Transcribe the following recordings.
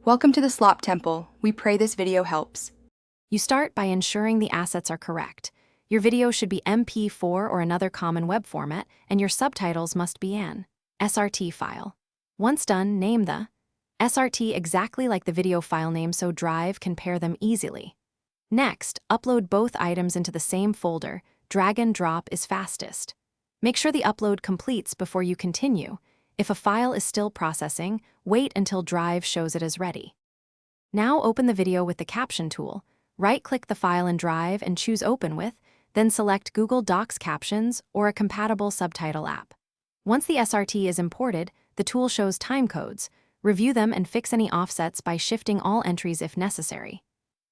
Welcome to the Slop Temple. We pray this video helps. You start by ensuring the assets are correct. Your video should be MP4 or another common web format, and your subtitles must be an SRT file. Once done, name the SRT exactly like the video file name so Drive can pair them easily. Next, upload both items into the same folder. Drag and drop is fastest. Make sure the upload completes before you continue. If a file is still processing, wait until Drive shows it as ready. Now open the video with the caption tool. Right-click the file in Drive and choose Open With, then select Google Docs Captions or a compatible subtitle app. Once the SRT is imported, the tool shows timecodes. Review them and fix any offsets by shifting all entries if necessary.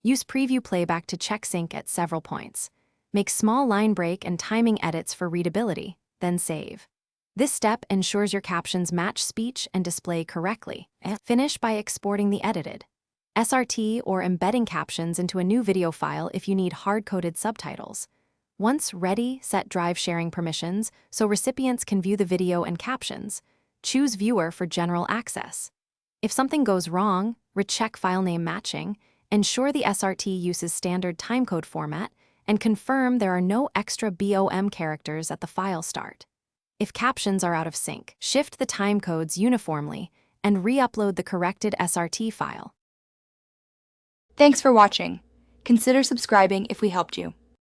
Use Preview Playback to check sync at several points. Make small line break and timing edits for readability, then save. This step ensures your captions match speech and display correctly. Finish by exporting the edited SRT or embedding captions into a new video file if you need hard-coded subtitles. Once ready, set Drive sharing permissions so recipients can view the video and captions. Choose Viewer for general access. If something goes wrong, recheck file name matching, ensure the SRT uses standard timecode format, and confirm there are no extra BOM characters at the file start. If captions are out of sync, shift the timecodes uniformly and re-upload the corrected SRT file. Thanks for watching. Consider subscribing if we helped you.